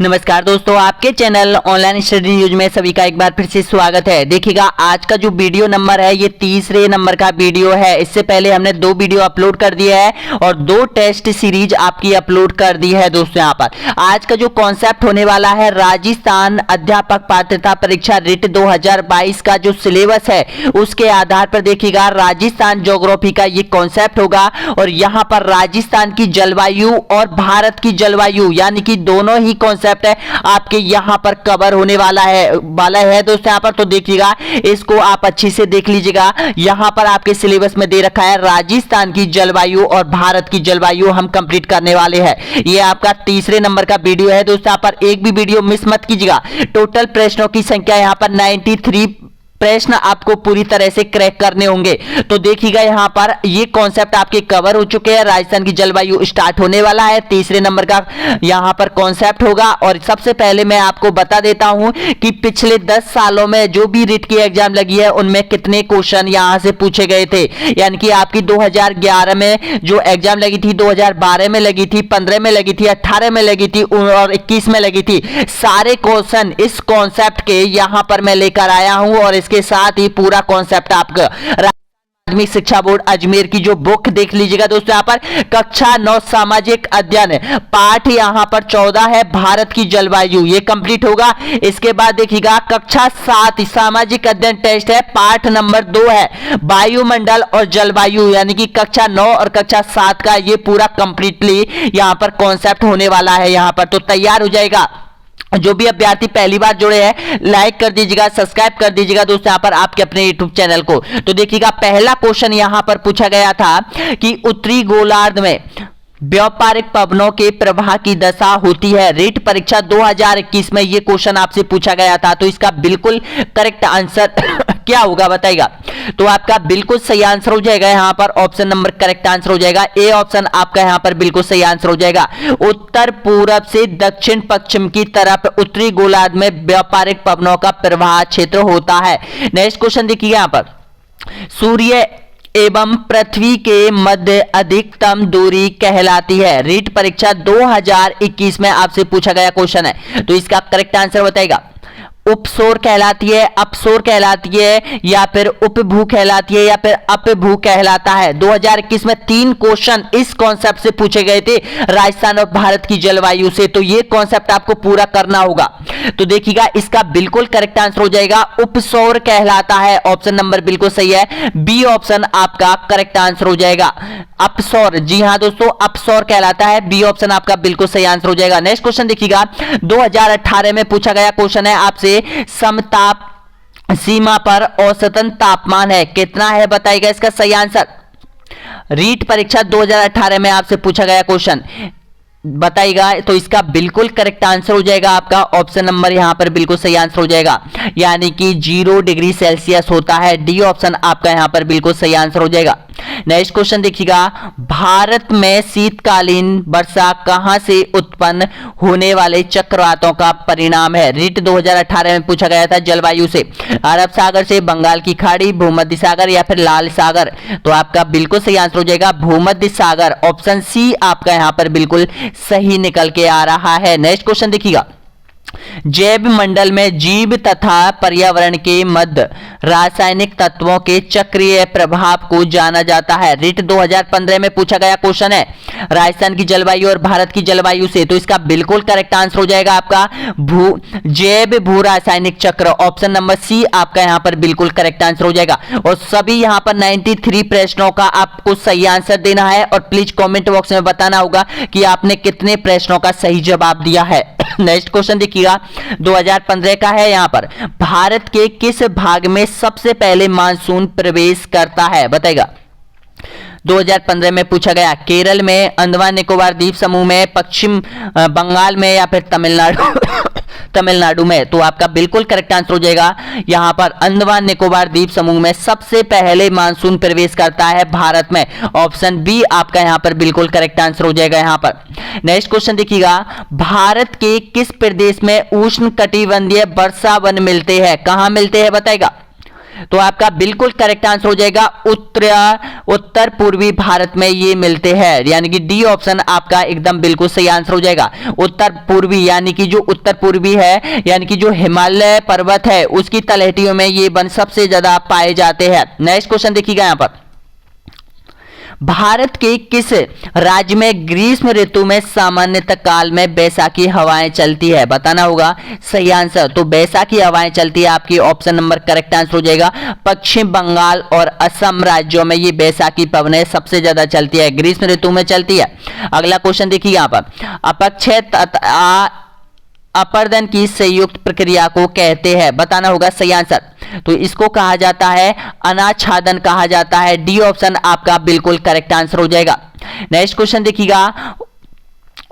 नमस्कार दोस्तों, आपके चैनल ऑनलाइन स्टडी न्यूज में सभी का एक बार फिर से स्वागत है। देखिएगा, आज का जो वीडियो नंबर है ये तीसरे नंबर का वीडियो है। इससे पहले हमने 2 वीडियो अपलोड कर दिया है और 2 टेस्ट सीरीज आपकी अपलोड कर दी है। दोस्तों यहाँ पर आज का जो कॉन्सेप्ट होने वाला है, राजस्थान अध्यापक पात्रता परीक्षा रिट 2022 का जो सिलेबस है उसके आधार पर देखिएगा राजस्थान ज्योग्राफी का ये कॉन्सेप्ट होगा। और यहाँ पर राजस्थान की जलवायु और भारत की जलवायु यानी कि दोनों ही कॉन्सेप्ट है आपके यहां पर कवर होने वाला है दोस्तों। यहां पर तो देखिएगा, इसको आप अच्छी से देख लीजिएगा। यहां पर आपके सिलेबस में दे रखा है राजस्थान की जलवायु और भारत की जलवायु हम कंप्लीट करने वाले हैं। ये आपका तीसरे नंबर का वीडियो है दोस्तों। यहां पर एक भी वीडियो मिस मत कीजिएगा। टोटल प्रश्नों की संख्या यहां पर 93 प्रश्न आपको पूरी तरह से क्रैक करने होंगे। तो देखिएगा, यहां पर ये कॉन्सेप्ट आपके कवर हो चुके हैं। राजस्थान की जलवायु स्टार्ट होने वाला है, तीसरे नंबर का यहां पर कॉन्सेप्ट होगा। और सबसे पहले मैं आपको बता देता हूं कि पिछले 10 सालों में जो भी रिट की एग्जाम लगी है उनमें कितने क्वेश्चन यहां से पूछे गए थे। यानी कि आपकी 2011 में जो एग्जाम लगी थी, 2012 में लगी थी, 15 में लगी थी, 18 में लगी थी और 21 में लगी थी। सारे क्वेश्चन इस कॉन्सेप्ट के यहां पर मैं लेकर आया हूं और इसके साथ ही पूरा कॉन्सेप्ट आपका माध्यमिक शिक्षा बोर्ड अजमेर की जो बुक देख लीजिएगा दोस्तों। यहां पर कक्षा 9 सामाजिक अध्ययन पाठ यहां पर 14 है, भारत की जलवायु, ये कंप्लीट होगा। इसके बाद देखिएगा कक्षा 7 सामाजिक अध्ययन टेस्ट है, पाठ नंबर 2 है वायुमंडल और जलवायु, यानी कि कक्षा 9 और कक्षा 7 का ये पूरा कंप्लीटली यहां पर कॉन्सेप्ट होने वाला है। यहां पर तो तैयार हो जाएगा। जो भी अभ्यर्थी पहली बार जुड़े हैं लाइक कर दीजिएगा, सब्सक्राइब कर दीजिएगा दोस्तों यहां पर आपके अपने यूट्यूब चैनल को। तो देखिएगा, पहला क्वेश्चन यहां पर पूछा गया था कि उत्तरी गोलार्ध में व्यापारिक पवनों के प्रवाह की दशा होती है। रिट परीक्षा 2021 में यह क्वेश्चन आपसे पूछा गया था। तो इसका बिल्कुल करेक्ट आंसर क्या होगा बताइएगा। तो आपका बिल्कुल सही आंसर हो जाएगा यहां पर ऑप्शन नंबर करेक्ट आंसर हो जाएगा। ए ऑप्शन आपका यहां पर बिल्कुल सही आंसर हो जाएगा। उत्तर पूरब से दक्षिण पश्चिम की तरफ उत्तरी गोलार्ध में व्यापारिक पवनों का प्रवाह क्षेत्र होता है। नेक्स्ट क्वेश्चन देखिए, यहां पर सूर्य एवं पृथ्वी के मध्य अधिकतम दूरी कहलाती है। रीट परीक्षा 2021 में आपसे पूछा गया क्वेश्चन है। तो इसका करेक्ट आंसर बताएगा। उपसोर कहलाती है, अपसोर कहलाती है, या फिर उपभू कहलाती है, या फिर अपभू कहलाता है। 2021 में 3 क्वेश्चन इस कॉन्सेप्ट से पूछे गए थे राजस्थान और भारत की जलवायु से। तो ये कॉन्सेप्ट आपको पूरा करना होगा। तो देखिएगा, इसका बिल्कुल करेक्ट आंसर हो जाएगा उपसौर कहलाता है। ऑप्शन नंबर बिल्कुल सही है, बी ऑप्शन आपका करेक्ट आंसर हो जाएगा। अपसौर, जी हां दोस्तों, अपसौर कहलाता है। बी ऑप्शन आपका बिल्कुल सही आंसर हो जाएगा। नेक्स्ट क्वेश्चन देखिएगा, 2018 में पूछा गया क्वेश्चन है आपसे, समताप सीमा पर औसतन तापमान है कितना है बताइएगा इसका सही आंसर। रीट परीक्षा 2018 में आपसे पूछा गया क्वेश्चन बताइएगा। तो इसका बिल्कुल करेक्ट आंसर हो जाएगा आपका ऑप्शन नंबर यहां पर बिल्कुल सही आंसर हो जाएगा, यानी कि 0 डिग्री सेल्सियस होता है। डी ऑप्शन आपका यहां पर बिल्कुल सही आंसर हो जाएगा। नेक्स्ट क्वेश्चन देखिएगा, भारत में शीतकालीन वर्षा कहां से उत्पन्न होने वाले चक्रवातों का परिणाम है। रीट 2018 में पूछा गया था जलवायु से, अरब सागर से, बंगाल की खाड़ी, भूमध्य सागर या फिर लाल सागर। तो आपका बिल्कुल सही आंसर हो जाएगा भूमध्य सागर। ऑप्शन सी आपका यहां पर बिल्कुल सही निकल के आ रहा है। नेक्स्ट क्वेश्चन देखिएगा, जैव मंडल में जीव तथा पर्यावरण के मध्य रासायनिक तत्वों के चक्रीय प्रभाव को जाना जाता है। रिट 2015 में पूछा गया क्वेश्चन है राजस्थान की जलवायु और भारत की जलवायु से। तो इसका बिल्कुल करेक्ट आंसर हो जाएगा आपका जैव भू रासायनिक चक्र। ऑप्शन नंबर सी आपका यहां पर बिल्कुल करेक्ट आंसर हो जाएगा। और सभी यहां पर 93 प्रश्नों का आपको सही आंसर देना है और प्लीज कमेंट बॉक्स में बताना होगा कि आपने कितने प्रश्नों का सही जवाब दिया है। नेक्स्ट क्वेश्चन देखिएगा, 2015 का है। यहां पर भारत के किस भाग में सबसे पहले मानसून प्रवेश करता है बताइएगा। 2015 में पूछा गया केरल में, अंडमान निकोबार द्वीप समूह में, पश्चिम बंगाल में या फिर तमिलनाडु में। तो आपका बिल्कुल करेक्ट आंसर हो जाएगा यहां पर अंडमान निकोबार द्वीप समूह में सबसे पहले मानसून प्रवेश करता है भारत में। ऑप्शन बी आपका यहां पर बिल्कुल करेक्ट आंसर हो जाएगा यहां पर। नेक्स्ट क्वेश्चन देखिएगा, भारत के किस प्रदेश में उष्ण कटिबंधीय वर्षा वन मिलते हैं, कहां मिलते हैं बताएगा। तो आपका बिल्कुल करेक्ट आंसर हो जाएगा उत्तर पूर्वी भारत में ये मिलते हैं, यानी कि डी ऑप्शन आपका एकदम बिल्कुल सही आंसर हो जाएगा। उत्तर पूर्वी यानी कि जो उत्तर पूर्वी है, यानी कि जो हिमालय पर्वत है उसकी तलहटियों में ये वन सबसे ज्यादा पाए जाते हैं। नेक्स्ट क्वेश्चन देखिएगा यहां पर, भारत के किस राज्य में ग्रीष्म ऋतु में सामान्यतः काल में बैसाखी हवाएं चलती है? बताना होगा सही आंसर। तो बैसाखी हवाएं चलती है, आपकी ऑप्शन नंबर करेक्ट आंसर हो जाएगा। पश्चिम बंगाल और असम राज्यों में ये बैसाखी पवनें सबसे ज्यादा चलती है, ग्रीष्म ऋतु में चलती है। अगला क्वेश्चन देखिए यहां पर, अपक्षय अपर्दन की संयुक्त प्रक्रिया को कहते हैं? बताना होगा सही आंसर। तो इसको कहा जाता है अनाच्छादन कहा जाता है, डी ऑप्शन आपका बिल्कुल करेक्ट आंसर हो जाएगा। नेक्स्ट क्वेश्चन देखिएगा,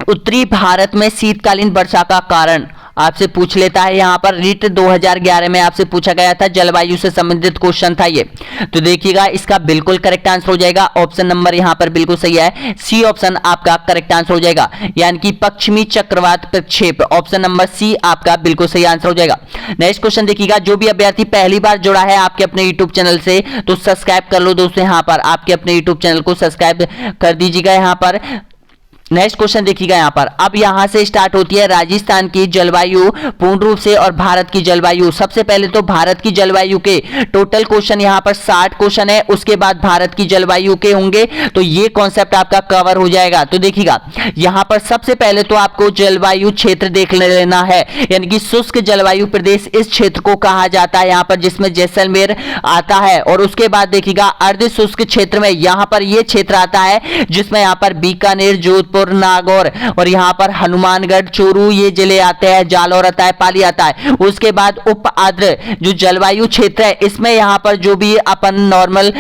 उत्तरी भारत में शीतकालीन वर्षा का कारण आपसे पूछ लेता है यहां पर। रीट 2011 में आपसे पूछा गया था, जलवायु से संबंधित क्वेश्चन था ये। तो देखिएगा इसका बिल्कुल करेक्ट आंसर हो जाएगा, ऑप्शन नंबर यहां पर बिल्कुल सही है, सी ऑप्शन आपका करेक्ट आंसर हो जाएगा, यानी कि पश्चिमी चक्रवात प्रक्षेप, ऑप्शन नंबर सी आपका बिल्कुल सही आंसर हो जाएगा। नेक्स्ट क्वेश्चन देखिएगा, जो भी अभ्यर्थी पहली बार जुड़ा है आपके अपने यूट्यूब चैनल से तो सब्सक्राइब कर लो दोस्तों, यहां पर आपके अपने यूट्यूब चैनल को सब्सक्राइब कर दीजिएगा यहां पर। नेक्स्ट क्वेश्चन देखिएगा यहां पर, अब यहां से स्टार्ट होती है राजस्थान की जलवायु पूर्ण रूप से और भारत की जलवायु। सबसे पहले तो भारत की जलवायु के टोटल क्वेश्चन यहां पर 60 क्वेश्चन है, उसके बाद भारत की जलवायु के होंगे, तो ये कॉन्सेप्ट आपका कवर हो जाएगा। तो देखिएगा यहां पर सबसे पहले तो आपको जलवायु क्षेत्र देख लेना है, यानी कि शुष्क जलवायु प्रदेश इस क्षेत्र को कहा जाता है यहां पर, जिसमें जैसलमेर आता है। और उसके बाद देखिएगा अर्ध शुष्क क्षेत्र में यहां पर यह क्षेत्र आता है जिसमें यहां पर बीकानेर, जोधपुर, नागौर और यहां पर हनुमानगढ़, चूरू ये जिले आते हैं, जालौर आता है, पाली आता है। उसके बाद उप आर्द्र जो जलवायु क्षेत्र है इसमें यहां पर जो भी अपन नॉर्मल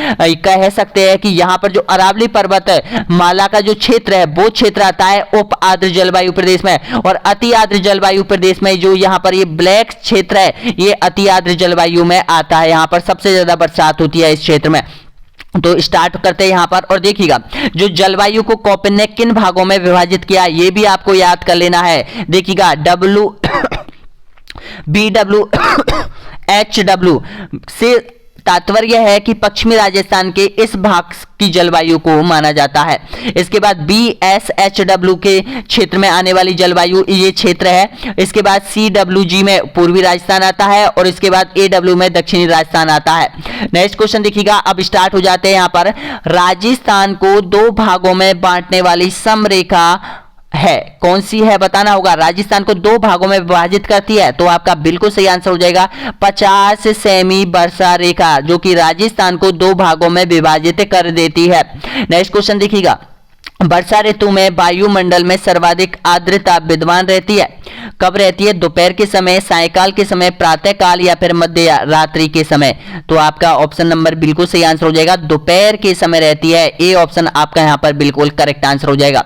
कह सकते हैं कि यहां पर जो अरावली पर्वत माला का जो क्षेत्र है वो क्षेत्र आता है उप आर्द्र जलवायु प्रदेश में। और अति आर्द्र जलवायु प्रदेश में जो यहां पर ये ब्लैक क्षेत्र है ये अति आर्द्र जलवायु में आता है, यहां पर सबसे ज्यादा बरसात होती है इस क्षेत्र में। तो स्टार्ट करते हैं यहां पर, और देखिएगा जो जलवायु को कॉपेन ने किन भागों में विभाजित किया ये भी आपको याद कर लेना है। देखिएगा डब्ल्यू BW HW से तात्पर्य है कि पश्चिमी राजस्थान के इस भाग की जलवायु को माना जाता है। इसके बाद BSHW के क्षेत्र में आने वाली जलवायु ये क्षेत्र है। इसके बाद CWG में पूर्वी राजस्थान आता है और इसके बाद AW में दक्षिणी राजस्थान आता है। नेक्स्ट क्वेश्चन देखिएगा, अब स्टार्ट हो जाते हैं यहां पर, राजस्थान को दो भागों में बांटने वाली समरेखा है कौन सी है? बताना होगा। राजस्थान को दो भागों में विभाजित करती है, तो आपका बिल्कुल सही आंसर हो जाएगा 50 सेमी वर्षा रेखा, जो कि राजस्थान को दो भागों में विभाजित कर देती है। नेक्स्ट क्वेश्चन देखिएगा, वर्षा ऋतु में वायुमंडल में सर्वाधिक आर्द्रता विद्यमान रहती है, कब रहती है? दोपहर के समय, सायंकाल के समय, प्रातः काल या फिर मध्य रात्रि के समय? तो आपका ऑप्शन नंबर बिल्कुल सही आंसर हो जाएगा, दोपहर के समय रहती है, ए ऑप्शन आपका यहां पर बिल्कुल करेक्ट आंसर हो जाएगा।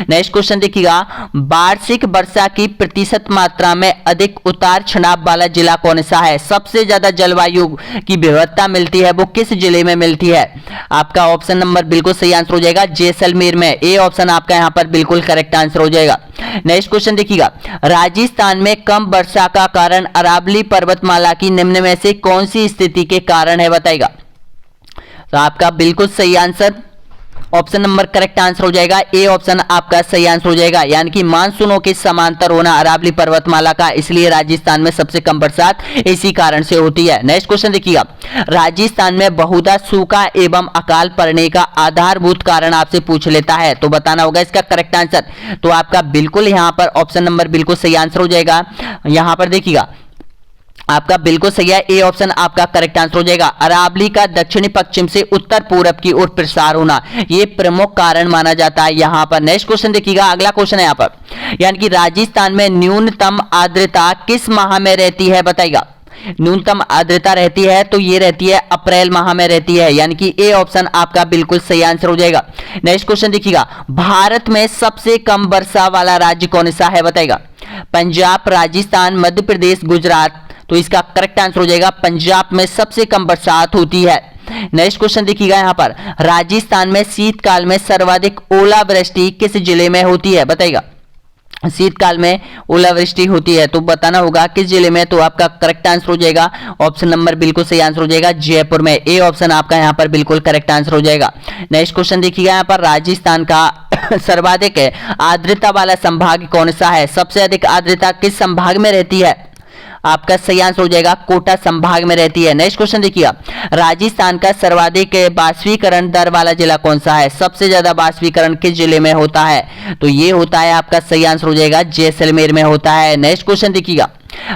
नेक्स्ट क्वेश्चन देखिएगा, वार्षिक वर्षा की प्रतिशत मात्रा में अधिक उतार चढ़ाव वाला जिला कौन सा है? सबसे ज्यादा जलवायु की विविधता मिलती है वो किस जिले में मिलती है? आपका ऑप्शन नंबर बिल्कुल सही आंसर हो जाएगा जैसलमेर में, ए ऑप्शन आपका यहां पर बिल्कुल करेक्ट आंसर हो जाएगा। नेक्स्ट क्वेश्चन देखिएगा, राजस्थान में कम वर्षा का कारण अरावली पर्वतमाला की निम्न में से कौन सी स्थिति के कारण है? बताएगा। तो आपका बिल्कुल सही answer option number correct answer हो जाएगा, ए ऑप्शन आपका सही आंसर हो जाएगा, यानी कि मानसूनों के समांतर होना अरावली पर्वतमाला का, इसलिए राजस्थान में सबसे कम बरसात इसी कारण से होती है। नेक्स्ट क्वेश्चन देखिएगा, राजस्थान में बहुधा सूखा एवं अकाल पड़ने का आधारभूत कारण आपसे पूछ लेता है, तो बताना होगा इसका करेक्ट आंसर। तो आपका बिल्कुल यहां पर ऑप्शन नंबर बिल्कुल सही आंसर हो जाएगा। यहां पर देखिएगा आपका बिल्कुल सही है, ए ऑप्शन आपका करेक्ट आंसर हो जाएगा। अरावली का दक्षिणी पश्चिम से उत्तर पूरब की ओर प्रसार होना यह प्रमुख कारण माना जाता है यहां पर। नेक्स्ट क्वेश्चन देखिएगा, अगला क्वेश्चन है यहां पर, यानी कि राजस्थान में न्यूनतम आर्द्रता किस माह में रहती है? बताइएगा। न्यूनतम आर्द्रता रहती है तो ये रहती है अप्रैल माह में रहती है, यानी कि ए ऑप्शन आपका बिल्कुल सही आंसर हो जाएगा। नेक्स्ट क्वेश्चन देखिएगा, भारत में सबसे कम वर्षा वाला राज्य कौन सा है? बताइएगा। पंजाब, राजस्थान, मध्य प्रदेश, गुजरात? तो इसका करेक्ट आंसर हो जाएगा पंजाब में सबसे कम बरसात होती है। नेक्स्ट क्वेश्चन देखिएगा यहां पर, राजस्थान में शीतकाल में सर्वाधिक ओलावृष्टि किस जिले में होती है? बताइएगा। शीतकाल में ओलावृष्टि होती है, तो बताना होगा किस जिले में। तो आपका करेक्ट आंसर हो जाएगा ऑप्शन नंबर बिल्कुल सही आंसर हो जाएगा जयपुर में। ए ऑप्शन आपका यहाँ पर बिल्कुल करेक्ट आंसर हो जाएगा। नेक्स्ट क्वेश्चन देखिएगा यहाँ पर, राजस्थान का सर्वाधिक आर्द्रता वाला संभाग कौन सा है? सबसे अधिक आर्द्रता किस संभाग में रहती है? आपका सही आंसर हो जाएगा कोटा संभाग में रहती है। नेक्स्ट क्वेश्चन देखिएगा, राजस्थान का सर्वाधिक बाष्पीकरण दर वाला जिला कौन सा है? सबसे ज्यादा बाष्पीकरण किस जिले में होता है? तो ये होता है आपका सही आंसर हो जाएगा जैसलमेर में होता है। नेक्स्ट क्वेश्चन देखिएगा,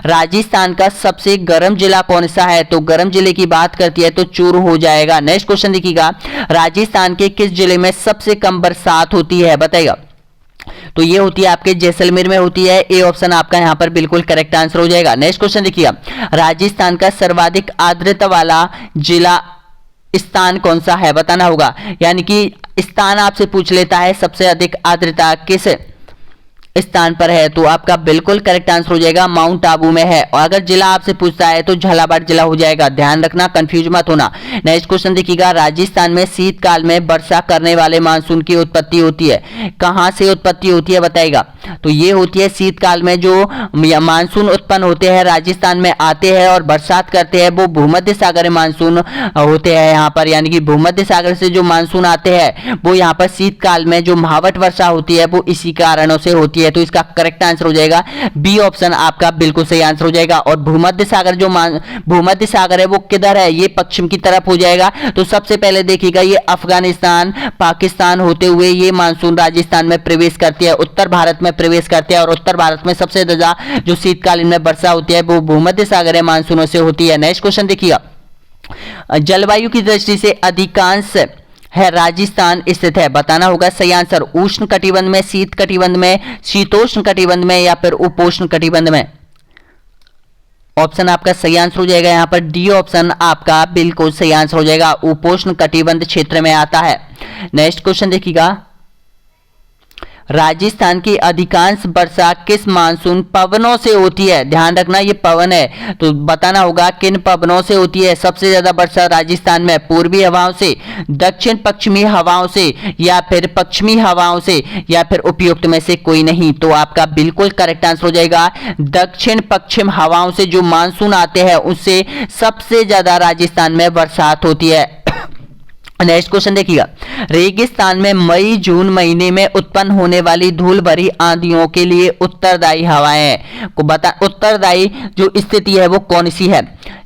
राजस्थान का सबसे गर्म जिला कौन सा है? तो गर्म जिले की बात करती है तो चूरू हो जाएगा। नेक्स्ट क्वेश्चन देखिएगा, राजस्थान के किस जिले में सबसे कम बरसात होती है? बताइएगा। तो ये होती है आपके जैसलमेर में होती है। ए ऑप्शन आपका यहां पर बिल्कुल करेक्ट आंसर हो जाएगा। नेक्स्ट क्वेश्चन देखिए, राजस्थान का सर्वाधिक आर्द्रता वाला जिला स्थान कौन सा है? बताना होगा, यानी कि स्थान आपसे पूछ लेता है सबसे अधिक आर्द्रता किस स्थान पर है, तो आपका बिल्कुल करेक्ट आंसर हो जाएगा माउंट आबू में है। और अगर जिला आपसे पूछता है तो झालावाड़ जिला हो जाएगा, ध्यान रखना, कंफ्यूज मत होना। नेक्स्ट क्वेश्चन देखिएगा, राजस्थान में शीतकाल में वर्षा करने वाले मानसून की उत्पत्ति होती है, कहां से उत्पत्ति होती है? बताएगा। तो ये होती है शीतकाल में जो मानसून उत्पन्न होते हैं राजस्थान में आते हैं और बरसात करते हैं, वो भूमध्य सागर मानसून होते हैं यहाँ पर, यानी कि भूमध्य सागर से जो मानसून आते हैं वो यहाँ पर शीतकाल में जो महावट वर्षा होती है वो इसी कारणों से होती है। तो इसका करेक्ट आंसर हो जाएगा बी ऑप्शन आपका बिल्कुल सही आंसर हो जाएगा। और भूमध्य सागर जो भूमध्य सागर है वो किधर है? ये पश्चिम की तरफ हो जाएगा। तो सबसे पहले देखिएगा ये अफगानिस्तान पाकिस्तान होते हुए ये मानसून राजस्थान में प्रवेश करती है, उत्तर भारत में प्रवेश करती है। और उत्तर भारत में सबसे ज्यादा जो शीतकालीन में वर्षा होती है वो भूमध्य सागर मानसूनों से होती है। नेक्स्ट क्वेश्चन देखिएगा, जलवायु की दृष्टि से अधिकांश है राजस्थान स्थित है, बताना होगा सही आंसर। उष्ण कटिबंध में, शीत कटिबंध में, शीतोष्ण कटिबंध में या फिर उपोष्ण कटिबंध में? ऑप्शन आपका सही आंसर हो जाएगा यहाँ पर डी ऑप्शन आपका बिल्कुल सही आंसर हो जाएगा, उपोष्ण कटिबंध क्षेत्र में आता है। नेक्स्ट क्वेश्चन देखिएगा, राजस्थान की अधिकांश वर्षा किस मानसून पवनों से होती है? ध्यान रखना ये पवन है, तो बताना होगा किन पवनों से होती है सबसे ज्यादा वर्षा राजस्थान में? पूर्वी हवाओं से, दक्षिण पश्चिमी हवाओं से या फिर पश्चिमी हवाओं से या फिर उपयुक्त में से कोई नहीं? तो आपका बिल्कुल करेक्ट आंसर हो जाएगा दक्षिण पश्चिम हवाओं से जो मानसून आते हैं उससे सबसे ज्यादा राजस्थान में बरसात होती है। नेक्स्ट क्वेश्चन देखिएगा, रेगिस्तान में मई जून महीने में उत्पन्न होने वाली धूल भरी आंधियों के लिए उत्तरदायी हवाएं को उत्तरदायी जो स्थिति है वो कौन सी है?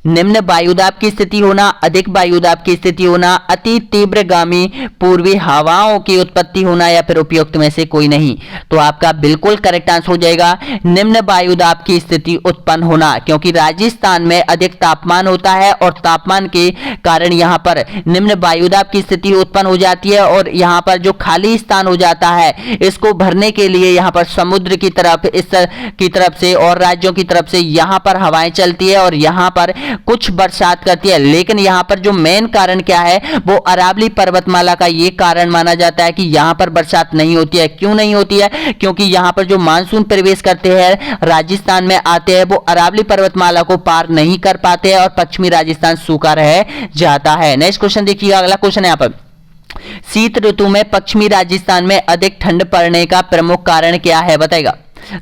निम्न वायुदाब की स्थिति होना, अधिक वायुदाब की स्थिति होना, अति तीव्रगामी पूर्वी हवाओं की उत्पत्ति होना या फिर उपयुक्त में से कोई नहीं? तो आपका बिल्कुल करेक्ट आंसर हो जाएगा निम्न वायुदाब की स्थिति उत्पन्न होना, क्योंकि राजस्थान में अधिक तापमान होता है और तापमान के कारण यहाँ पर निम्न वायुदाब की स्थिति उत्पन्न हो जाती है। और यहाँ पर जो खाली स्थान हो जाता है इसको भरने के लिए यहाँ पर समुद्र की तरफ इस की तरफ से और राज्यों की तरफ से यहाँ पर हवाएं चलती है और यहाँ पर कुछ बरसात करती है। लेकिन यहाँ पर जो मेन कारण क्या है वो अरावली पर्वतमाला का ये कारण माना जाता है कि यहाँ पर बरसात नहीं होती है। क्यों नहीं होती है? क्योंकि यहाँ पर जो मानसून प्रवेश करते हैं राजस्थान में आते हैं वो अरावली पर्वतमाला को पार नहीं कर पाते हैं और पश्चिमी राजस्थान सूखा रह जाता है। नेक्स्ट क्वेश्चन देखिएगा, अगला क्वेश्चन है यहाँ पर, शीत ऋतु में पश्चिमी राजस्थान में अधिक ठंड पड़ने का प्रमुख कारण क्या है? बताएगा।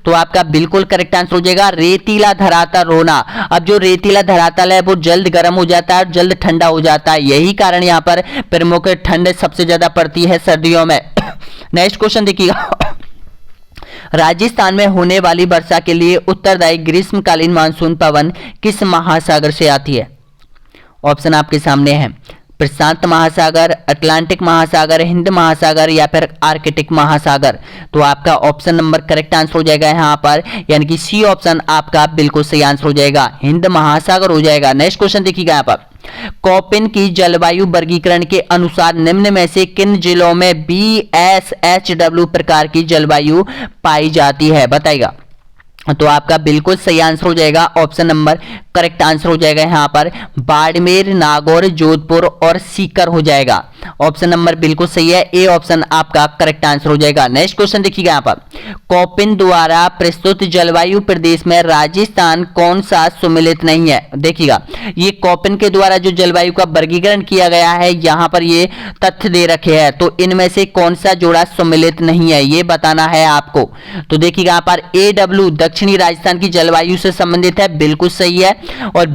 तो आपका बिल्कुल करेक्ट आंसर हो जाएगा रेतीला धरातल होना। अब जो रेतीला धरातल है वो जल्द गर्म हो जाता है और जल्द ठंडा हो जाता है, यही कारण यहाँ पर प्रमुख ठंड सबसे ज्यादा पड़ती है सर्दियों में। नेक्स्ट क्वेश्चन देखिएगा, राजस्थान में होने वाली वर्षा के लिए उत्तरदायी ग्रीष्मकालीन मानसून पवन किस महासागर से आती है? ऑप्शन आपके सामने है, प्रशांत महासागर, अटलांटिक महासागर, हिंद महासागर या फिर आर्कटिक महासागर? तो आपका ऑप्शन नंबर करेक्ट आंसर हो जाएगा यहाँ पर, यानी कि सी ऑप्शन आपका बिल्कुल सही आंसर हो जाएगा, हिंद महासागर हो जाएगा। नेक्स्ट क्वेश्चन देखिएगा यहाँ पर, कोपेन की जलवायु वर्गीकरण के अनुसार निम्न में से किन जिलों में BSHW प्रकार की जलवायु पाई जाती है? बताइएगा। तो आपका बिल्कुल सही आंसर हो जाएगा ऑप्शन नंबर करेक्ट आंसर हो जाएगा यहाँ पर बाड़मेर, नागौर, जोधपुर और सीकर हो जाएगा। ऑप्शन नंबर बिल्कुल सही है, ए ऑप्शन आपका करेक्ट आंसर हो जाएगा। नेक्स्ट क्वेश्चन देखिएगा यहाँ पर, कोपिन द्वारा प्रस्तुत जलवायु प्रदेश में राजस्थान कौन सा सम्मिलित नहीं है। देखिएगा ये कोपिन के द्वारा जो जलवायु का वर्गीकरण किया गया है, यहाँ पर ये तथ्य दे रखे हैं, तो इनमें से कौन सा जोड़ा सम्मिलित नहीं है ये बताना है आपको। तो देखिएगा यहाँ पर AW दक्षिणी राजस्थान की जलवायु से संबंधित है, बिल्कुल सही है, और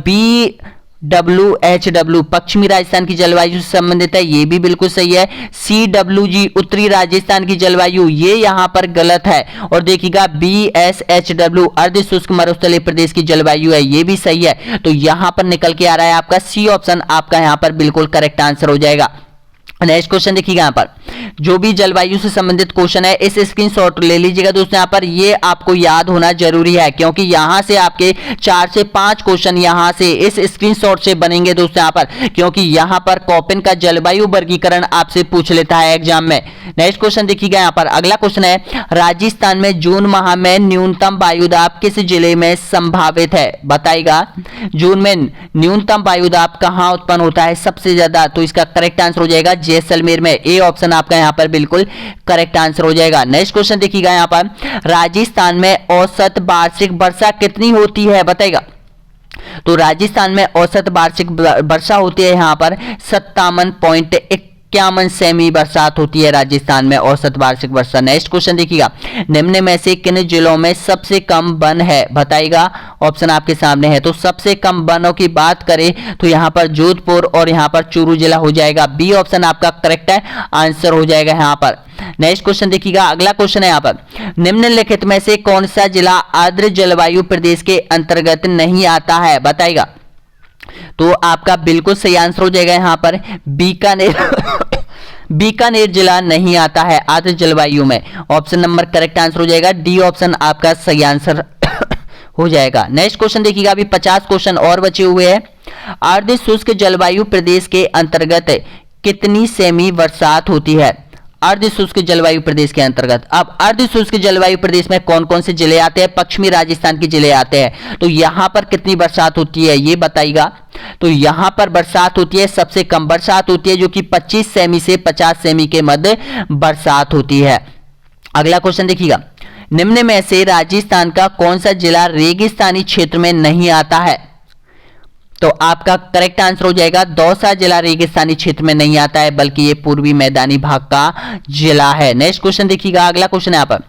BWHW पश्चिमी राजस्थान की जलवायु से संबंधित है, ये भी बिल्कुल सही है। CWG उत्तरी राजस्थान की जलवायु, ये यहां पर गलत है। और देखिएगा BSHW अर्ध शुष्क मरुस्थलीय प्रदेश की जलवायु है, ये भी सही है। तो यहां पर निकल के आ रहा है आपका सी ऑप्शन आपका यहां पर बिल्कुल करेक्ट आंसर हो जाएगा। नेक्स्ट क्वेश्चन देखिएगा यहाँ पर, जो भी जलवायु से संबंधित क्वेश्चन है इस स्क्रीनशॉट ले लीजिएगा दोस्तों। यहाँ पर ये आपको याद होना जरूरी है, क्योंकि यहाँ से आपके 4 से 5 क्वेश्चन यहाँ से इस स्क्रीनशॉट से बनेंगे दोस्तों यहाँ पर, क्योंकि यहाँ पर कोपिन का जलवायु वर्गीकरण आपसे पूछ लेता है एग्जाम में। नेक्स्ट क्वेश्चन देखिएगा यहाँ पर, अगला क्वेश्चन है, राजस्थान में जून माह में न्यूनतम वायुदाब किस जिले में संभावित है। बताइएगा जून में न्यूनतम वायुदाब कहाँ उत्पन्न होता है सबसे ज्यादा, तो इसका करेक्ट आंसर हो जाएगा जैसलमेर में, ए ऑप्शन आपका यहां पर बिल्कुल करेक्ट आंसर हो जाएगा। नेक्स्ट क्वेश्चन देखिएगा यहां पर, राजस्थान में औसत वार्षिक वर्षा कितनी होती है बताइएगा। तो राजस्थान में औसत वार्षिक वर्षा होती है यहां पर 57.51 सेमी बरसात होती है राजस्थान में औसत वार्षिक वर्षा। नेक्स्ट क्वेश्चन देखिएगा, निम्न में से किन जिलों में सबसे कम वन है बताइएगा। ऑप्शन आपके सामने है, तो सबसे कम वनों की बात करें तो यहां पर जोधपुर और यहां पर चूरू जिला हो जाएगा, बी ऑप्शन आपका करेक्ट है आंसर हो जाएगा यहां पर। नेक्स्ट क्वेश्चन देखिएगा, अगला क्वेश्चन है यहां पर, निम्नलिखित में से कौन सा जिला आर्द्र जलवायु प्रदेश के अंतर्गत नहीं आता है बताइएगा। तो आपका बिल्कुल सही आंसर हो जाएगा यहां पर बीकानेर बीकानेर जिला नहीं आता है आर्द्र जलवायु में। ऑप्शन नंबर करेक्ट आंसर हो जाएगा, डी ऑप्शन आपका सही आंसर हो जाएगा। नेक्स्ट क्वेश्चन देखिएगा, अभी 50 क्वेश्चन और बचे हुए हैं। अर्ध शुष्क जलवायु प्रदेश के अंतर्गत कितनी सेमी बरसात होती है। अर्ध शुष्क जलवायु प्रदेश के अंतर्गत, अब अर्ध शुष्क जलवायु प्रदेश में कौन कौन से जिले आते हैं, पश्चिमी राजस्थान के जिले आते हैं, तो यहां पर कितनी बरसात होती है ये बताइएगा। तो यहां पर बरसात होती है, सबसे कम बरसात होती है जो कि 25 सेमी से 50 सेमी के मध्य बरसात होती है। अगला क्वेश्चन देखिएगा, निम्न में से राजस्थान का कौन सा जिला रेगिस्तानी क्षेत्र में नहीं आता है। तो आपका करेक्ट आंसर हो जाएगा दौसा जिला रेगिस्तानी क्षेत्र में नहीं आता है, बल्कि ये पूर्वी मैदानी भाग का जिला है। नेक्स्ट क्वेश्चन देखिएगा, अगला क्वेश्चन है यहाँ पर,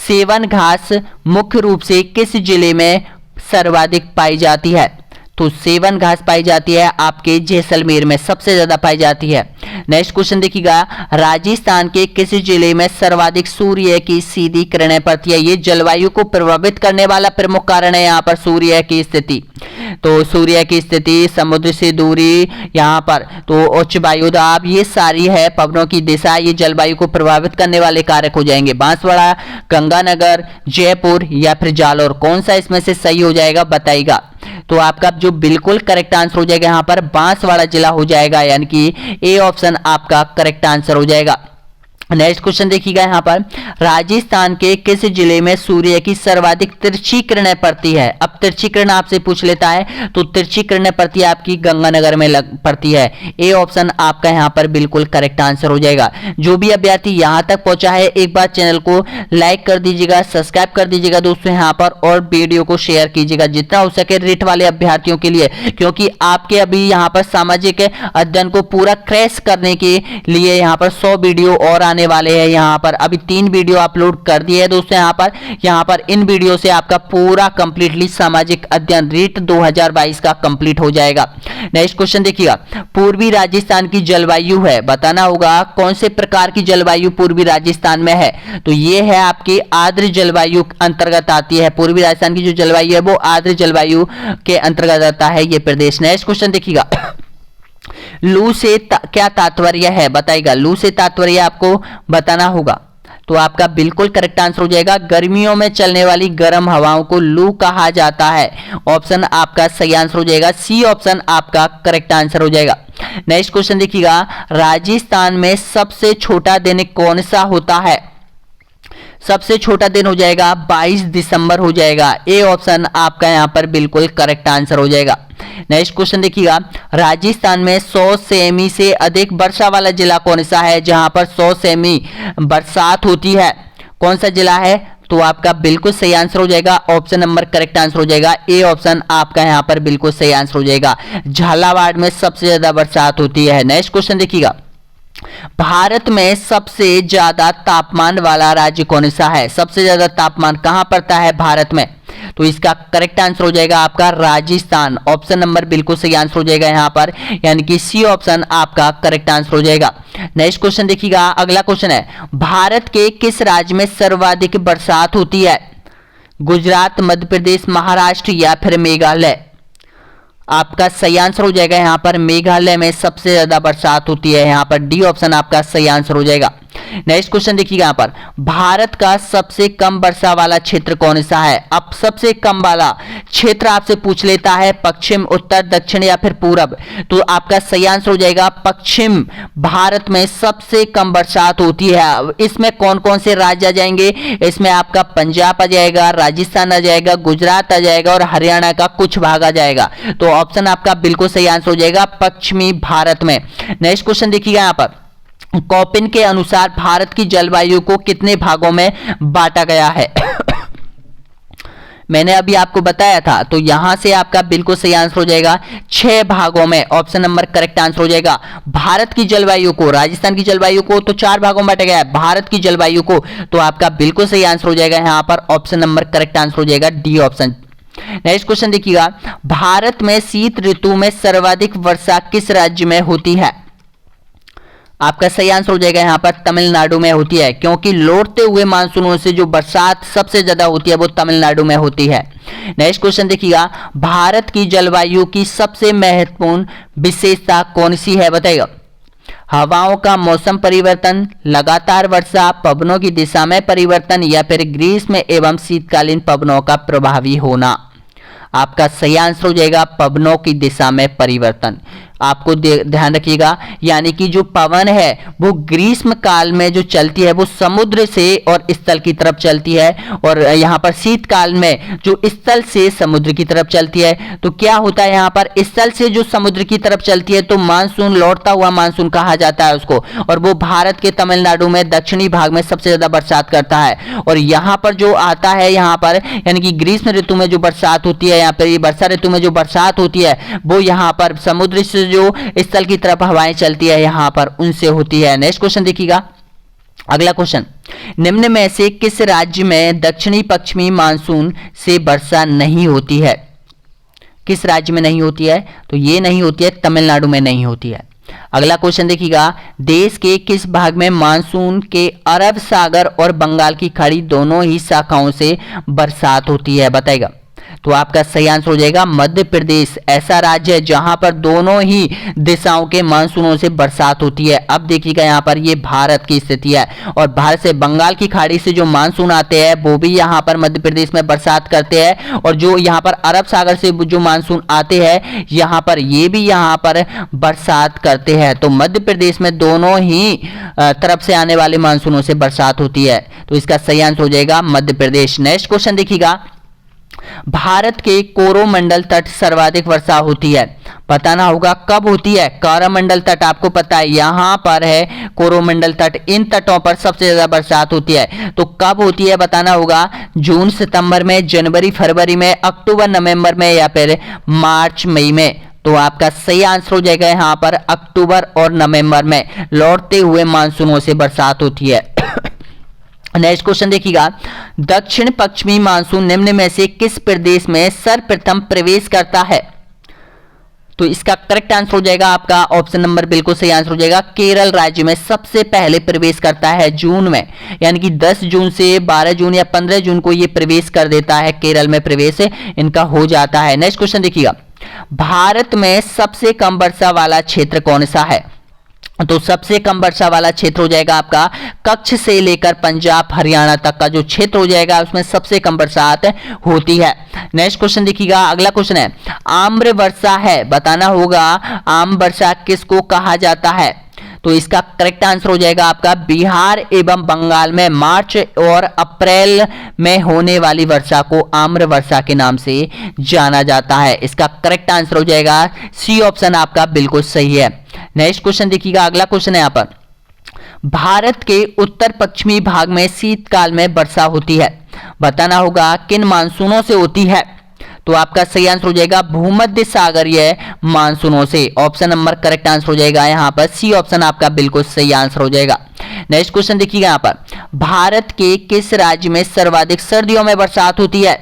सेवन घास मुख्य रूप से किस जिले में सर्वाधिक पाई जाती है। तो सेवन घास पाई जाती है आपके जैसलमेर में सबसे ज्यादा पाई जाती है। नेक्स्ट क्वेश्चन देखिएगा, राजस्थान के किस जिले में सर्वाधिक सूर्य की सीधी किरणें पड़ती है। ये जलवायु को प्रभावित करने वाला प्रमुख कारण है यहाँ पर सूर्य की स्थिति। तो सूर्य की स्थिति, समुद्र से दूरी, यहाँ पर तो उच्च वायुदाब, ये सारी है पवनों की दिशा, ये जलवायु को प्रभावित करने वाले कारक हो जाएंगे। बांसवाड़ा, गंगानगर, जयपुर या फिर जालौर, कौन सा इसमें से सही हो जाएगा बताइएगा। तो आपका जो बिल्कुल करेक्ट आंसर हो जाएगा यहाँ पर बांसवाड़ा जिला हो जाएगा, यानी कि ए ऑप्शन आपका करेक्ट आंसर हो जाएगा। नेक्स्ट क्वेश्चन देखिएगा यहाँ पर, राजस्थान के किस जिले में सूर्य की सर्वाधिक तिरछी किरणें पड़ती है। अब तिरछी किरण आपसे पूछ लेता है, तो तिरछी किरणें पड़ती है आपकी गंगानगर में पड़ती है, ए ऑप्शन आपका यहाँ पर बिल्कुल करेक्ट आंसर हो जाएगा। जो भी अभ्यर्थी यहाँ तक पहुंचा है एक बार चैनल को लाइक कर दीजिएगा, सब्सक्राइब कर दीजिएगा दोस्तों यहाँ पर, और वीडियो को शेयर कीजिएगा जितना हो सके रिट वाले अभ्यर्थियों के लिए, क्योंकि आपके अभी यहाँ पर सामाजिक अध्ययन को पूरा क्रैश करने के लिए यहाँ पर 100 वीडियो और आने वाले हैं। यहाँ पर अभी 3 वीडियो अपलोड कर दिए हैं दोस्तों यहाँ पर इन वीडियो से आपका पूरा कंप्लीटली सामाजिक अध्ययन रीट 2022 का कंप्लीट हो जाएगा। नेक्स्ट क्वेश्चन देखिएगा, पूर्वी राजस्थान की जलवायु है, बताना होगा कौन से प्रकार की जलवायु पूर्वी राजस्थान में है। तो ये है आपकी आर्द्र जलवायु अंतर्गत आती है, पूर्वी राजस्थान की जो जलवायु है वो आर्द्र जलवायु के अंतर्गत आता है ये प्रदेश। नेक्स्ट क्वेश्चन देखिएगा, लू से क्या तात्पर्य है बताइएगा। लू से तात्पर्य आपको बताना होगा, तो आपका बिल्कुल करेक्ट आंसर हो जाएगा गर्मियों में चलने वाली गर्म हवाओं को लू कहा जाता है। ऑप्शन आपका सही आंसर हो जाएगा, सी ऑप्शन आपका करेक्ट आंसर हो जाएगा। नेक्स्ट क्वेश्चन देखिएगा, राजस्थान में सबसे छोटा दिन कौन सा होता है। सबसे छोटा दिन हो जाएगा 22 दिसंबर हो जाएगा। ए ऑप्शन आपका यहां पर बिल्कुल करेक्ट आंसर हो जाएगा। नेक्स्ट क्वेश्चन देखिएगा, राजस्थान में 100 सेमी से अधिक वर्षा वाला जिला कौन सा है? जहां पर 100 सेमी बरसात होती है, कौन सा जिला है? तो आपका बिल्कुल सही आंसर हो जाएगा, ऑप्शन नंबर करेक्ट आंसर हो जाएगा। ए ऑप्शन आपका यहां पर बिल्कुल सही आंसर हो जाएगा। झालावाड़ में सबसे ज्यादा बरसात होती है। नेक्स्ट क्वेश्चन देखिएगा, भारत में सबसे ज्यादा तापमान वाला राज्य कौन सा है? सबसे ज्यादा तापमान कहां पड़ता है भारत में? तो इसका करेक्ट आंसर हो जाएगा आपका राजस्थान। ऑप्शन नंबर बिल्कुल सही आंसर हो जाएगा यहां पर, यानी कि सी ऑप्शन आपका करेक्ट आंसर हो जाएगा। नेक्स्ट क्वेश्चन देखिएगा, अगला क्वेश्चन है, भारत के किस राज्य में सर्वाधिक बरसात होती है? गुजरात, मध्य प्रदेश, महाराष्ट्र या फिर मेघालय? आपका सही आंसर हो जाएगा यहां पर मेघालय में सबसे ज्यादा बरसात होती है। यहां पर डी ऑप्शन आपका सही आंसर हो जाएगा। नेक्स्ट क्वेश्चन देखिएगा, यहां पर भारत का सबसे कम वर्षा वाला क्षेत्र कौन सा है? अब सबसे कम वाला क्षेत्र आपसे पूछ लेता है पश्चिम, उत्तर, दक्षिण या फिर पूरब, तो आपका सही आंसर हो जाएगा पश्चिम भारत में सबसे कम बरसात होती है। इसमें कौन कौन से राज्य आ जाएंगे? इसमें आपका पंजाब आ जाएगा, राजस्थान आ जाएगा, गुजरात आ जाएगा और हरियाणा का कुछ भाग आ जाएगा। तो ऑप्शन आपका बिल्कुल सही आंसर हो जाएगा पश्चिमी भारत में। नेक्स्ट क्वेश्चन देखिएगा, यहां पर कॉपिन के अनुसार भारत की जलवायु को कितने भागों में बांटा गया है? मैंने अभी आपको बताया था, तो यहां से आपका बिल्कुल सही आंसर हो जाएगा 6 भागों में। ऑप्शन नंबर करेक्ट आंसर हो जाएगा। भारत की जलवायु को, राजस्थान की जलवायु को तो 4 भागों में बांटा गया है, भारत की जलवायु को तो आपका बिल्कुल सही आंसर हो जाएगा यहां पर, ऑप्शन नंबर करेक्ट आंसर हो जाएगा डी ऑप्शन। नेक्स्ट क्वेश्चन देखिएगा, भारत में शीत ऋतु में सर्वाधिक वर्षा किस राज्य में होती है? आपका सही आंसर हो जाएगा यहां पर तमिलनाडु में होती है, क्योंकि लौटते हुए मानसूनों से जो बरसात सबसे ज्यादा होती है वो तमिलनाडु में होती है। नेक्स्ट क्वेश्चन देखिएगा, भारत की जलवायु की सबसे महत्वपूर्ण विशेषता कौन सी है? बताइएगा। हवाओं का मौसम परिवर्तन, लगातार वर्षा, पवनों की दिशा में परिवर्तन या फिर ग्रीष्म एवं शीतकालीन पवनों का प्रभावी होना? आपका सही आंसर हो जाएगा पवनों की दिशा में परिवर्तन। आपको ध्यान रखिएगा, यानी कि जो पवन है वो ग्रीष्म काल में जो चलती है वो समुद्र से और स्थल की तरफ चलती है, और यहाँ पर शीतकाल में जो स्थल से समुद्र की तरफ चलती है। तो क्या होता है यहाँ पर, स्थल से जो समुद्र की तरफ चलती है तो मानसून, लौटता हुआ मानसून कहा जाता है उसको, और वो भारत के तमिलनाडु में दक्षिणी भाग में सबसे ज्यादा बरसात करता है। और यहाँ पर जो आता है, यहाँ पर यानी कि ग्रीष्म ऋतु में जो बरसात होती है, यहाँ पर वर्षा ऋतु में जो बरसात होती है वो यहाँ पर समुद्र से जो स्थल की तरफ हवाएं चलती है यहां पर उनसे होती है। नेक्स्ट क्वेश्चन देखिएगा, अगला क्वेश्चन, निम्न में से किस राज्य में दक्षिणी पश्चिमी मानसून से वर्षा नहीं होती है? किस राज्य में नहीं होती है? तो ये नहीं होती है, तमिलनाडु में नहीं होती है। अगला क्वेश्चन देखिएगा, देश के किस भाग में मानसून के अरब सागर और बंगाल की खाड़ी दोनों ही शाखाओं से बरसात होती है? बताएगा। तो आपका सही आंसर हो जाएगा मध्य प्रदेश ऐसा राज्य है जहां पर दोनों ही दिशाओं के मानसूनों से बरसात होती है। अब देखिएगा यहाँ पर ये भारत की स्थिति है, और भारत से बंगाल की खाड़ी से जो मानसून आते हैं वो भी यहाँ पर मध्य प्रदेश में बरसात करते हैं, और जो यहाँ पर अरब सागर से जो मानसून आते हैं यहाँ पर ये भी यहाँ पर बरसात करते हैं। तो मध्य प्रदेश में दोनों ही तरफ से आने वाले मानसूनों से बरसात होती है, तो इसका सही आंसर हो जाएगा मध्य प्रदेश। नेक्स्ट क्वेश्चन देखिएगा, भारत के कोरोमंडल तट सर्वाधिक वर्षा होती है? बताना होगा कब होती है। कोरोमंडल तट आपको पता है यहां पर है कोरोमंडल तट, इन तटों पर सबसे ज्यादा बरसात होती है। तो कब होती है बताना होगा, जून सितंबर में, जनवरी फरवरी में, अक्टूबर नवंबर में या फिर मार्च मई में? तो आपका सही आंसर हो जाएगा यहां पर अक्टूबर और नवंबर में लौटते हुए मानसूनों से बरसात होती है। नेक्स्ट क्वेश्चन देखिएगा, दक्षिण पश्चिमी मानसून निम्न में से किस प्रदेश में सर्वप्रथम प्रवेश करता है? तो इसका करेक्ट आंसर हो जाएगा आपका ऑप्शन नंबर बिल्कुल सही आंसर हो जाएगा, केरल राज्य में सबसे पहले प्रवेश करता है जून में, यानी कि 10 जून से 12 जून या 15 जून को ये प्रवेश कर देता है, केरल में प्रवेश इनका हो जाता है। नेक्स्ट क्वेश्चन देखिएगा, भारत में सबसे कम वर्षा वाला क्षेत्र कौन सा है? तो सबसे कम वर्षा वाला क्षेत्र हो जाएगा आपका कच्छ से लेकर पंजाब हरियाणा तक का जो क्षेत्र हो जाएगा उसमें सबसे कम बरसात होती है। नेक्स्ट क्वेश्चन देखिएगा, अगला क्वेश्चन है, आम्र वर्षा है, बताना होगा आम वर्षा किसको कहा जाता है? तो इसका करेक्ट आंसर हो जाएगा आपका बिहार एवं बंगाल में मार्च और अप्रैल में होने वाली वर्षा को आम्र वर्षा के नाम से जाना जाता है। इसका करेक्ट आंसर हो जाएगा सी ऑप्शन आपका बिल्कुल सही है। नेक्स्ट क्वेश्चन देखिएगा, अगला क्वेश्चन है यहाँ पर, भारत के उत्तर पश्चिमी भाग में शीतकाल में वर्षा होती है, बताना होगा किन मानसूनों से होती है। तो आपका सही आंसर हो जाएगा भूमध्य सागरीय मानसूनों से। ऑप्शन नंबर करेक्ट आंसर हो जाएगा यहाँ पर सी ऑप्शन आपका बिल्कुल सही आंसर हो जाएगा। नेक्स्ट क्वेश्चन देखिएगा यहाँ पर, भारत के किस राज्य में सर्वाधिक सर्दियों में बरसात होती है।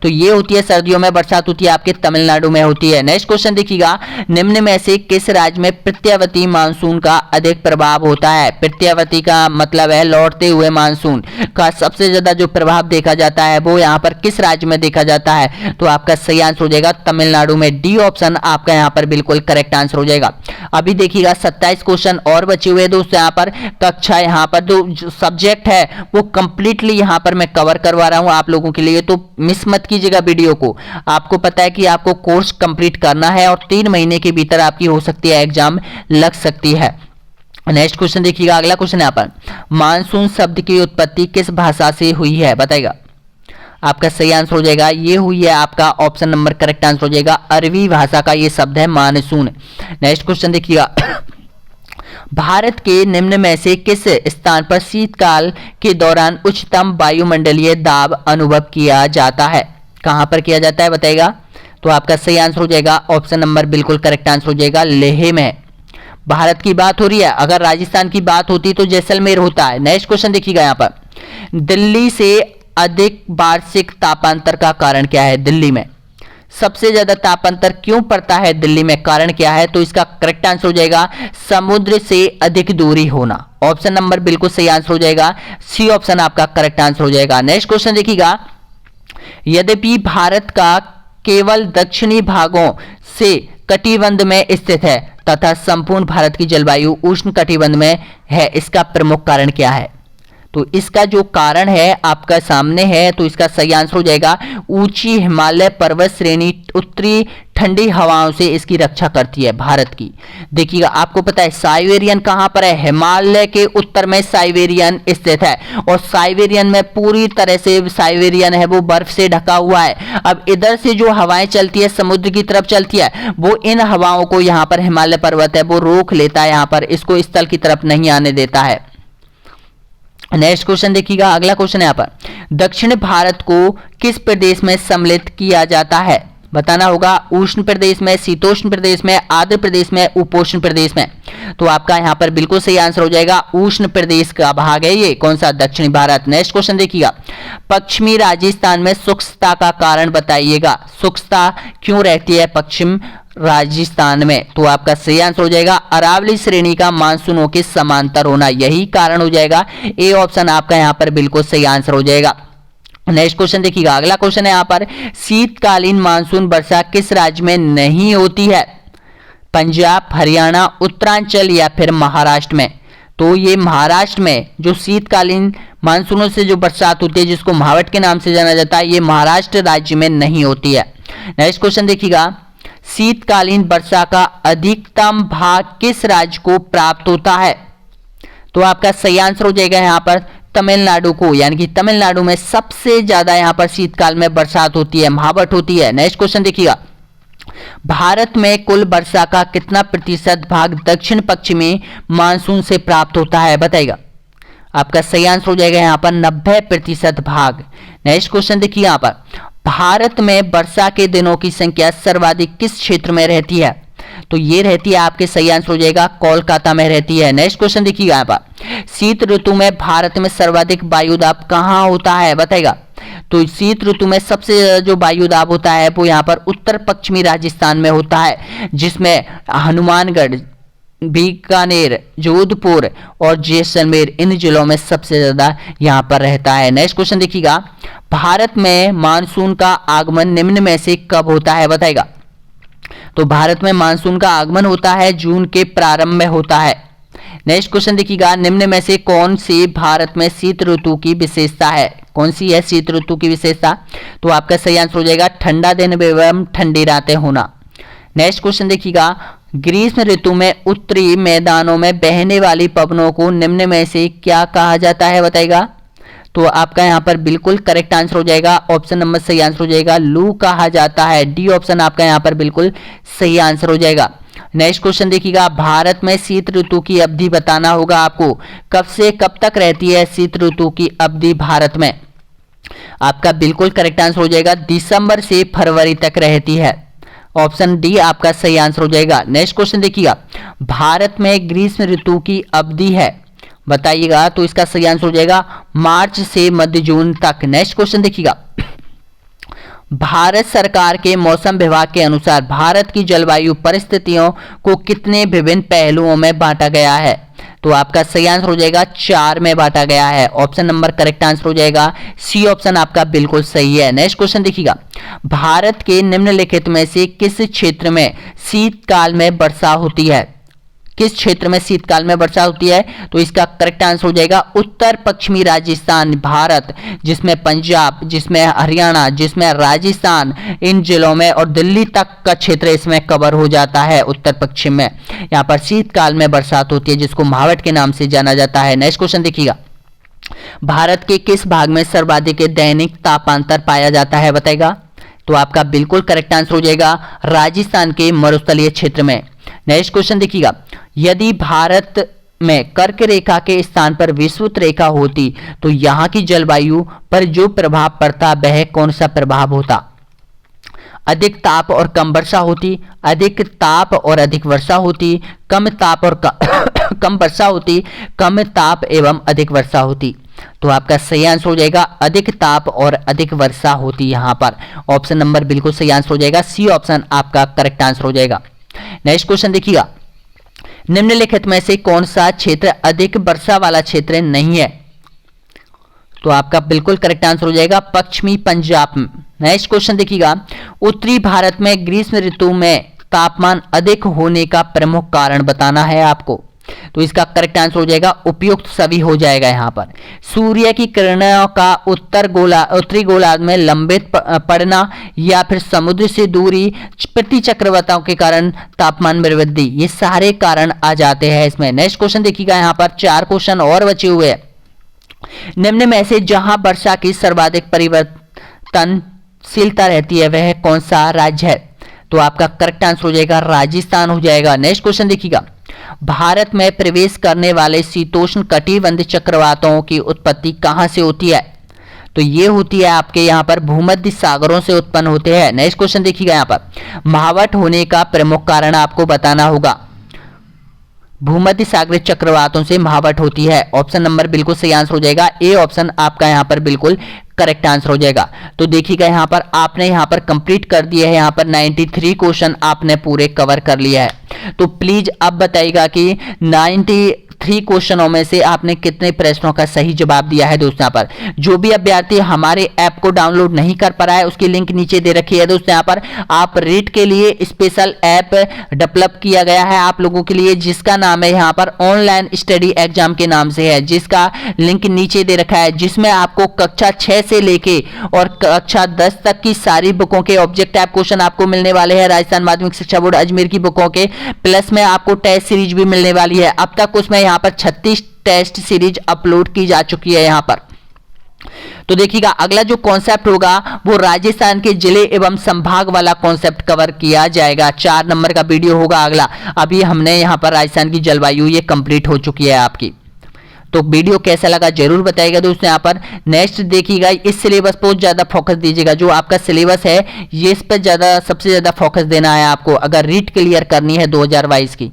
तो ये होती है सर्दियों में बरसात होती है आपके तमिलनाडु में होती है। नेक्स्ट क्वेश्चन देखिएगा, निम्न में से किस राज्य में प्रत्यावर्ती मानसून का अधिक प्रभाव होता है। प्रत्यावर्ती का मतलब है लौटते हुए मानसून का सबसे ज्यादा जो प्रभाव देखा जाता है वो यहाँ पर किस राज्य में देखा जाता है। तो आपका सही आंसर हो जाएगा तमिलनाडु में। डी ऑप्शन आपका यहाँ पर बिल्कुल करेक्ट आंसर हो जाएगा। अभी देखिएगा 27 क्वेश्चन और बचे हुए दोस्तों। यहाँ पर कक्षा यहाँ पर जो सब्जेक्ट है वो कंप्लीटली यहाँ पर मैं कवर करवा रहा हूँ आप लोगों के लिए, तो मिस मत कीजिएगा वीडियो को। आपको पता है कि आपको कोर्स कंप्लीट करना है और 3 महीने के भीतर आपकी हो सकती है एग्जाम लग सकती है। नेक्स्ट क्वेश्चन देखिएगा, अगला क्वेश्चन यहाँ पर, मानसून शब्द की उत्पत्ति किस भाषा से हुई है, बताएगा। आपका सही आंसर हो जाएगा ये हुई है आपका ऑप्शन नंबर करेक्ट आंसर हो जाएगा अरबी भाषा का ये शब्द है मानसून। नेक्स्ट क्वेश्चन देखिएगा, भारत के निम्न में से किस स्थान पर शीतकाल के दौरान उच्चतम वायुमंडलीय दाब अनुभव किया जाता है। कहां पर किया जाता है बताएगा। तो आपका सही आंसर हो जाएगा ऑप्शन नंबर बिल्कुल करेक्ट आंसर हो जाएगा लेह में। भारत की बात हो रही है, अगर राजस्थान की बात होती तो जैसलमेर होता है। नेक्स्ट क्वेश्चन देखिएगा यहाँ पर, दिल्ली से अधिक वार्षिक तापांतर का कारण क्या है। दिल्ली में सबसे ज्यादा तापांतर क्यों पड़ता है दिल्ली में, कारण क्या है। तो इसका करेक्ट आंसर हो जाएगा समुद्र से अधिक दूरी होना। ऑप्शन नंबर बिल्कुल सही आंसर हो जाएगा सी ऑप्शन आपका करेक्ट आंसर हो जाएगा। नेक्स्ट क्वेश्चन देखिएगा, यद्यपि भारत का केवल दक्षिणी भागों से कटिबंध में स्थित है तथा संपूर्ण भारत की जलवायु उष्ण कटिबंध में है, इसका प्रमुख कारण क्या है। तो इसका जो कारण है आपका सामने है, तो इसका सही आंसर हो जाएगा ऊंची हिमालय पर्वत श्रेणी उत्तरी ठंडी हवाओं से इसकी रक्षा करती है भारत की। देखिएगा आपको पता है साइबेरियन कहां पर है, हिमालय के उत्तर में साइबेरियन स्थित है और साइबेरियन में पूरी तरह से साइबेरियन है वो बर्फ से ढका हुआ है। अब इधर से जो हवाएं चलती है समुद्र की तरफ चलती है, वो इन हवाओं को यहाँ पर हिमालय पर्वत है वो रोक लेता है, यहाँ पर इसको स्थल की तरफ नहीं आने देता है। नेक्स्ट क्वेश्चन देखिएगा, अगला क्वेश्चन है यहाँ पर, दक्षिण भारत को किस प्रदेश में सम्मिलित किया जाता है। बताना होगा उष्ण प्रदेश में, शीतोष्ण प्रदेश में, आर्द्र प्रदेश में, उपोष्ण प्रदेश में। तो आपका यहाँ पर बिल्कुल सही आंसर हो जाएगा उष्ण प्रदेश का भाग है ये, कौन सा, दक्षिणी भारत। नेक्स्ट क्वेश्चन देखिएगा, पश्चिमी राजस्थान में शुष्कता का कारण बताइएगा। शुष्कता क्यों रहती है पश्चिम राजस्थान में। तो आपका सही आंसर हो जाएगा अरावली श्रेणी का मानसूनों के समांतर होना, यही कारण हो जाएगा। ए ऑप्शन आपका यहाँ पर बिल्कुल सही आंसर हो जाएगा। नेक्स्ट क्वेश्चन देखिएगा, अगला क्वेश्चन है यहाँ पर, शीतकालीन मानसून वर्षा किस राज्य में नहीं होती है। पंजाब, हरियाणा, उत्तरांचल या फिर महाराष्ट्र में। तो ये महाराष्ट्र में जो शीतकालीन मानसूनों से जो बरसात होती है जिसको महावट के नाम से जाना जाता है, ये महाराष्ट्र राज्य में नहीं होती है। नेक्स्ट क्वेश्चन देखिएगा, शीतकालीन वर्षा का अधिकतम भाग किस राज्य को प्राप्त होता है। तो आपका सही आंसर हो जाएगा यहाँ पर तमिलनाडु को, यानी कि तमिलनाडु में सबसे ज्यादा यहाँ पर शीतकाल में बरसात होती है, महावट होती है। नेक्स्ट क्वेश्चन देखिएगा, भारत में कुल वर्षा का कितना प्रतिशत भाग दक्षिण पश्चिमी मानसून से प्राप्त होता है, बताइएगा। आपका सही आंसर हो जाएगा यहाँ पर 90% भाग। नेक्स्ट क्वेश्चन देखिए यहाँ पर, भारत में वर्षा के दिनों की संख्या सर्वाधिक किस क्षेत्र में रहती है। तो ये रहती है आपके सही आंसर हो जाएगा कोलकाता में रहती है। नेक्स्ट क्वेश्चन देखिएगा यहाँ पर, शीत ऋतु में भारत में सर्वाधिक वायुदाब कहाँ होता है, बताएगा। तो शीत ऋतु में सबसे जो वायुदाब होता है वो यहाँ पर उत्तर पश्चिमी राजस्थान में होता है, जिसमें हनुमानगढ़, बीकानेर, जोधपुर और जैसलमेर इन जिलों में सबसे ज्यादा यहाँ पर रहता है। नेक्स्ट क्वेश्चन देखिएगा, भारत में मानसून का आगमन निम्न में से कब होता है, बताएगा। तो भारत में मानसून का आगमन होता है जून के प्रारंभ में होता है। नेक्स्ट क्वेश्चन देखिएगा, निम्न में से कौन सी भारत में शीत ऋतु की विशेषता है, कौन सी है शीत ऋतु की विशेषता। तो आपका सही आंसर हो जाएगा ठंडा दिन एवं ठंडी रातें होना। नेक्स्ट क्वेश्चन देखिएगा, ग्रीष्म ऋतु में उत्तरी मैदानों में बहने वाली पवनों को निम्न में से क्या कहा जाता है, बताइएगा। तो आपका यहाँ पर बिल्कुल करेक्ट आंसर हो जाएगा, ऑप्शन नंबर सही आंसर हो जाएगा, लू कहा जाता है। डी ऑप्शन आपका यहाँ पर बिल्कुल सही आंसर हो जाएगा। नेक्स्ट क्वेश्चन देखिएगा, भारत में शीत ऋतु की अवधि बताना होगा आपको। कब से कब तक रहती है शीत ऋतु की अवधि भारत में? आपका बिल्कुल करेक्ट आंसर हो जाएगा, दिसंबर से फरवरी तक रहती है। ऑप्शन डी आपका सही आंसर हो जाएगा। नेक्स्ट क्वेश्चन देखिएगा, भारत में ग्रीष्म ऋतु की अवधि है, बताइएगा। तो इसका सही आंसर हो जाएगा मार्च से मध्य जून तक। नेक्स्ट क्वेश्चन देखिएगा, भारत सरकार के मौसम विभाग के अनुसार भारत की जलवायु परिस्थितियों को कितने विभिन्न पहलुओं में बांटा गया है? तो आपका सही आंसर हो जाएगा 4 में बांटा गया है। ऑप्शन नंबर करेक्ट आंसर हो जाएगा, सी ऑप्शन आपका बिल्कुल सही है। नेक्स्ट क्वेश्चन देखिएगा, भारत के निम्नलिखित में से किस क्षेत्र में शीतकाल में वर्षा होती है? किस क्षेत्र में शीतकाल में वर्षा होती है? तो इसका करेक्ट आंसर हो जाएगा उत्तर पश्चिमी राजस्थान भारत, जिसमें पंजाब, जिसमें हरियाणा, जिसमें राजस्थान, इन जिलों में और दिल्ली तक का क्षेत्र इसमें कवर हो जाता है। उत्तर पश्चिम में यहाँ पर शीतकाल में बरसात होती है, जिसको महावट के नाम से जाना जाता है। नेक्स्ट क्वेश्चन देखिएगा, भारत के किस भाग में सर्वाधिक दैनिक तापांतर पाया जाता है, बताएगा। तो आपका बिल्कुल करेक्ट आंसर हो जाएगा राजस्थान के मरुस्थलीय क्षेत्र में। नेक्स्ट क्वेश्चन देखिएगा, यदि भारत में कर्क रेखा के स्थान पर विषुवत रेखा होती तो यहां की जलवायु पर जो प्रभाव पड़ता वह कौन सा प्रभाव होता? अधिक ताप और कम वर्षा होती, अधिक ताप और अधिक वर्षा होती, कम ताप और कम वर्षा होती, कम ताप एवं अधिक वर्षा होती। तो आपका सही आंसर हो जाएगा अधिक ताप और अधिक वर्षा होती यहां पर। ऑप्शन नंबर बिल्कुल सही आंसर हो जाएगा, सी ऑप्शन आपका करेक्ट आंसर हो जाएगा। नेक्स्ट क्वेश्चन देखिएगा, निम्नलिखित में से कौन सा क्षेत्र अधिक वर्षा वाला क्षेत्र नहीं है? तो आपका बिल्कुल करेक्ट आंसर हो जाएगा पश्चिमी पंजाब। नेक्स्ट क्वेश्चन देखिएगा, उत्तरी भारत में ग्रीष्म ऋतु में तापमान अधिक होने का प्रमुख कारण बताना है आपको। तो इसका करेक्ट आंसर हो जाएगा उपयुक्त सभी हो जाएगा। यहाँ पर सूर्य की किरणों का उत्तरी गोलार्ध में लंबित पड़ना या फिर समुद्र से दूरी, प्रति चक्रवातों के कारण तापमान में वृद्धि, ये सारे कारण आ जाते हैं इसमें। नेक्स्ट क्वेश्चन देखिएगा, यहाँ पर 4 क्वेश्चन और बचे हुए हैं। निम्न में से जहां वर्षा की सर्वाधिक परिवर्तनशीलता रहती है वह कौन सा राज्य है? तो आपका करेक्ट आंसर हो जाएगा राजस्थान हो जाएगा। नेक्स्ट क्वेश्चन देखिएगा, भारत में प्रवेश करने वाले शीतोष्ण कटिबंधीय चक्रवातों की उत्पत्ति कहां से होती है? तो ये होती है आपके यहाँ पर भूमध्य सागरों से उत्पन्न होते हैं। नेक्स्ट क्वेश्चन देखिएगा, यहाँ पर महावट होने का प्रमुख कारण आपको बताना होगा। भूमध्य सागरीय चक्रवातों से महावट होती है। ऑप्शन नंबर बिल्कुल सही आंसर हो जाएगा, ए ऑप्शन आपका यहाँ पर बिल्कुल करेक्ट आंसर हो जाएगा। तो देखिएगा यहाँ पर आपने यहाँ पर कंप्लीट कर दिया है, यहाँ पर 93 क्वेश्चन आपने पूरे कवर कर लिया है। तो प्लीज अब बताइएगा कि 93 क्वेश्चनों में से आपने कितने प्रश्नों का सही जवाब दिया है। दोस्तों यहाँ पर जो भी अभ्यर्थी हमारे ऐप को डाउनलोड नहीं कर पा रहा है उसकी लिंक नीचे दे रखी है। दोस्तों यहाँ पर आप रीट के लिए स्पेशल ऐप डेवलप किया गया है आप लोगों के लिए, जिसका नाम है यहाँ पर ऑनलाइन स्टडी एग्जाम के नाम से है, जिसका लिंक नीचे दे रखा है, जिसमें आपको कक्षा 6 से लेके और कक्षा 10 तक की सारी बुकों के ऑब्जेक्ट टाइप क्वेश्चन आपको मिलने वाले हैं। राजस्थान माध्यमिक शिक्षा बोर्ड अजमेर की बुकों के प्लस में आपको टेस्ट सीरीज भी मिलने वाली है। अब तक उसमें यहाँ पर 36 टेस्ट सीरीज अपलोड की जा चुकी है यहाँ पर। तो देखिएगा अगला जो कॉन्सेप्ट होगा वो राजस्थान के जिले एवं संभाग वाला कॉन्सेप्ट कवर किया जाएगा। 4 नंबर का वीडियो होगा अगला। अभी हमने यहाँ पर राजस्थान की जलवायु ये कंप्लीट हो चुकी है आपकी। तो वीडियो कैसा लगा जरूर बताइएगा दोस्तों। यहाँ पर नेक्स्ट देखिएगा, इस सिलेबस पर ज्यादा फोकस दीजिएगा। जो आपका सिलेबस है ये इस पर ज्यादा सबसे ज्यादा फोकस देना है आपको, अगर रीट क्लियर करनी है 2022 की।